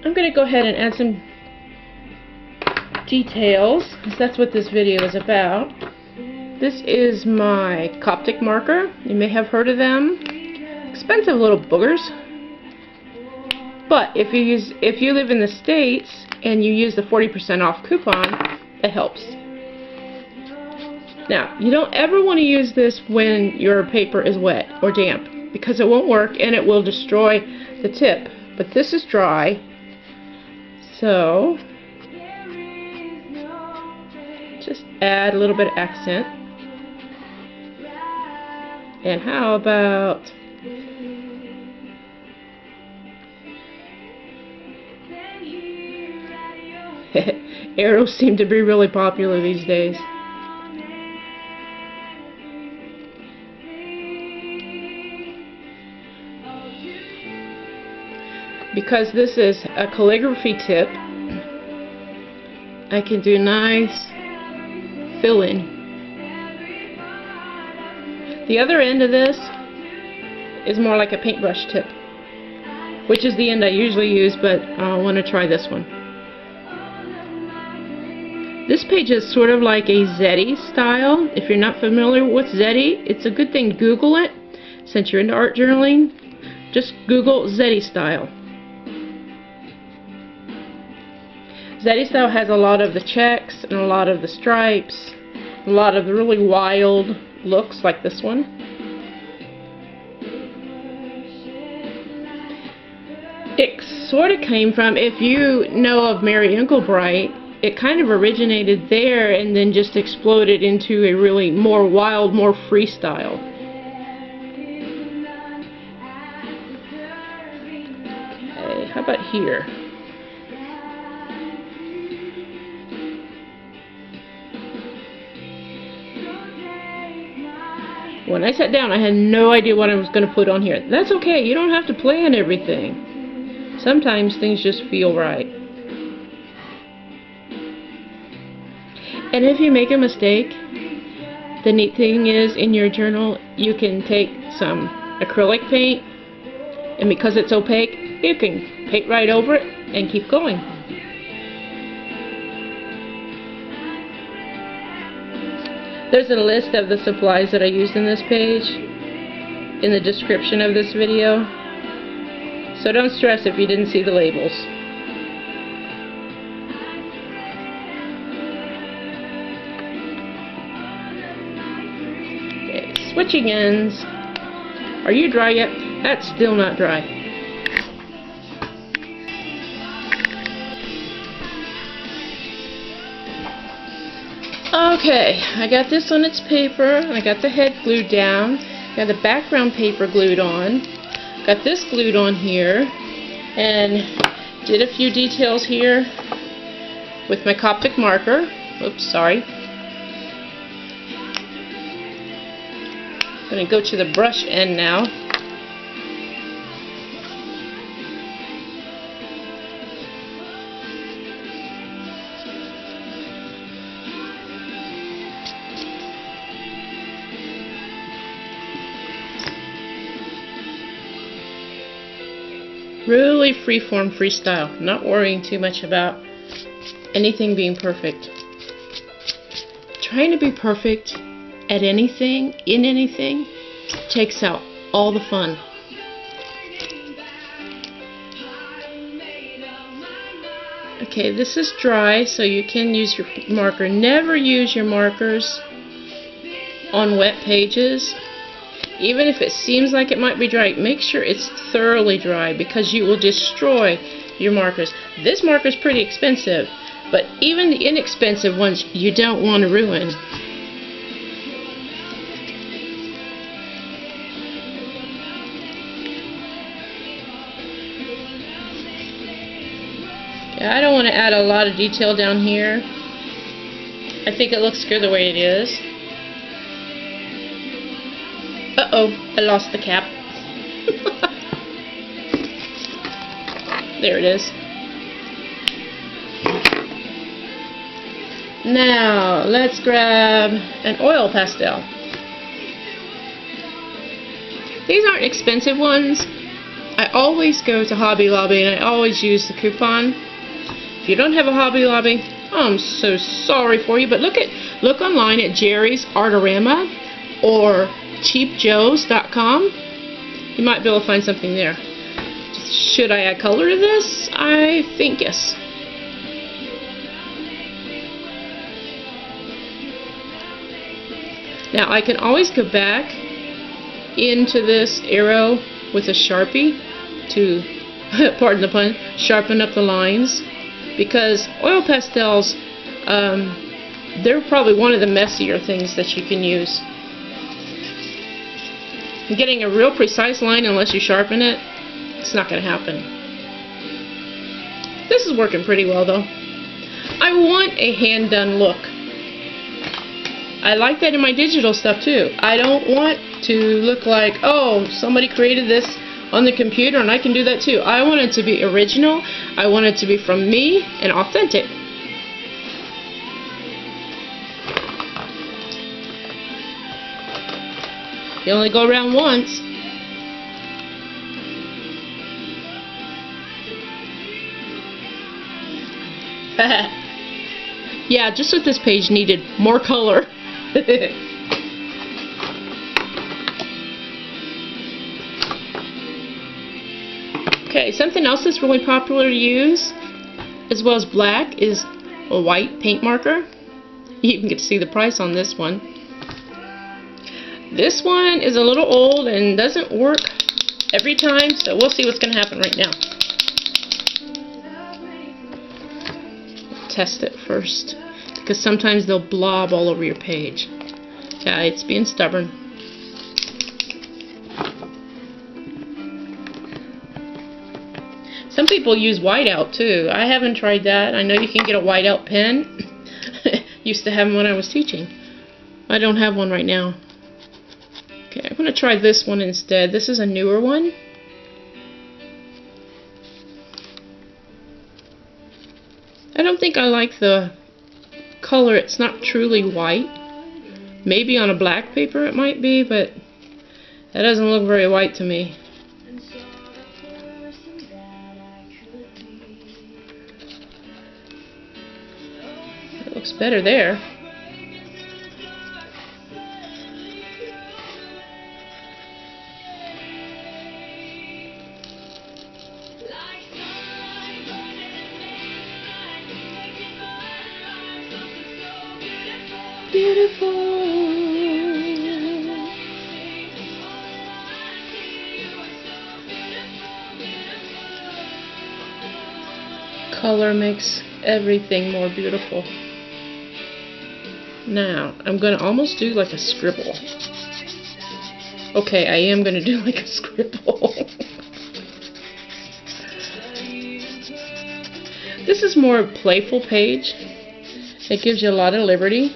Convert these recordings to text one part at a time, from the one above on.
I'm going to go ahead and add some details, because that's what this video is about. This is my Coptic marker. You may have heard of them. Expensive little boogers. But if you live in the States and you use the 40% off coupon, it helps. Now, you don't ever want to use this when your paper is wet or damp, because it won't work and it will destroy the tip. But this is dry, so just add a little bit of accent. And how about arrows seem to be really popular these days. Because this is a calligraphy tip, I can do nice fill-in. The other end of this is more like a paintbrush tip, which is the end I usually use, but I want to try this one. This page is sort of like a Zeddy style. If you're not familiar with Zeddy, it's a good thing to Google it. Since you're into art journaling, just Google Zeddy style. Zeddy style has a lot of the checks and a lot of the stripes, a lot of the really wild looks like this one. It sort of came from, if you know of Mary Inglebright, it kind of originated there and then just exploded into a really more wild, more freestyle. Okay, how about here? When I sat down, I had no idea what I was going to put on here. That's okay, you don't have to plan everything. Sometimes things just feel right. And if you make a mistake, the neat thing is, in your journal, you can take some acrylic paint, and because it's opaque, you can paint right over it and keep going. There's a list of the supplies that I used in this page in the description of this video, so don't stress if you didn't see the labels. Okay, switching ends. Are you dry yet? That's still not dry. Okay, I got this on its paper, I got the head glued down, got the background paper glued on, got this glued on here, and did a few details here with my Coptic marker. Oops, sorry. I'm going to go to the brush end now. Really freeform, freestyle, not worrying too much about anything being perfect. Trying to be perfect at anything, in anything, takes out all the fun. Okay, this is dry, so you can use your marker. Never use your markers on wet pages. Even if it seems like it might be dry, make sure it's thoroughly dry, because you will destroy your markers. This marker is pretty expensive, but even the inexpensive ones you don't want to ruin. Okay, I don't want to add a lot of detail down here. I think it looks good the way it is. Uh-oh, I lost the cap. There it is. Now, let's grab an oil pastel. These aren't expensive ones, I always go to Hobby Lobby and I always use the coupon. If you don't have a Hobby Lobby, I'm so sorry for you, but look online at Jerry's Artorama or cheapjoes.com. You might be able to find something there. Should I add color to this? I think yes. Now I can always go back into this arrow with a Sharpie to, pardon the pun, sharpen up the lines, because oil pastels, they're probably one of the messier things that you can use. Getting a real precise line, unless you sharpen it, it's not going to happen. This is working pretty well though. I want a hand-done look. I like that in my digital stuff too. I don't want to look like, oh, somebody created this on the computer and I can do that too. I want it to be original. I want it to be from me and authentic. You only go around once. Yeah, just what this page needed, more color. Okay, something else that's really popular to use, as well as black, is a white paint marker. You even get to see the price on this one. This one is a little old and doesn't work every time, so we'll see what's going to happen right now. Test it first, because sometimes they'll blob all over your page. Yeah, it's being stubborn. Some people use whiteout too. I haven't tried that. I know you can get a whiteout pen. Used to have them when I was teaching. I don't have one right now. Okay, I'm going to try this one instead. This is a newer one. I don't think I like the color. It's not truly white. Maybe on a black paper it might be, but that doesn't look very white to me. It looks better there. Beautiful. Color makes everything more beautiful. Now, I'm going to almost do like a scribble. Okay, I am going to do like a scribble. This is more a playful page. It gives you a lot of liberty.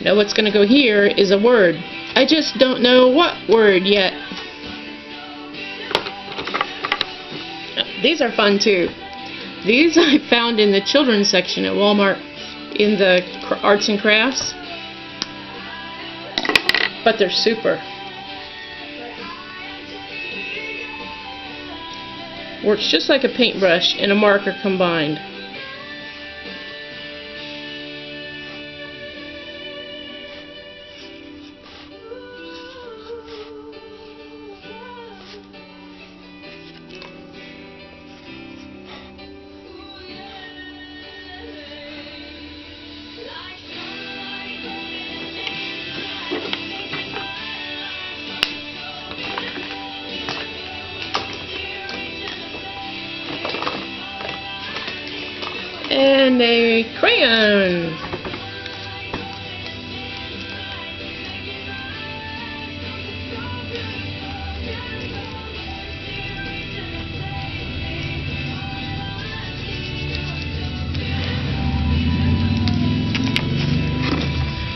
Now what's going to go here is a word. I just don't know what word yet. These are fun too. These I found in the children's section at Walmart in the arts and crafts. But they're super. Works just like a paintbrush and a marker combined. And a crayon.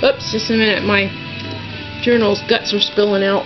Oops, just a minute, my journal's guts are spilling out.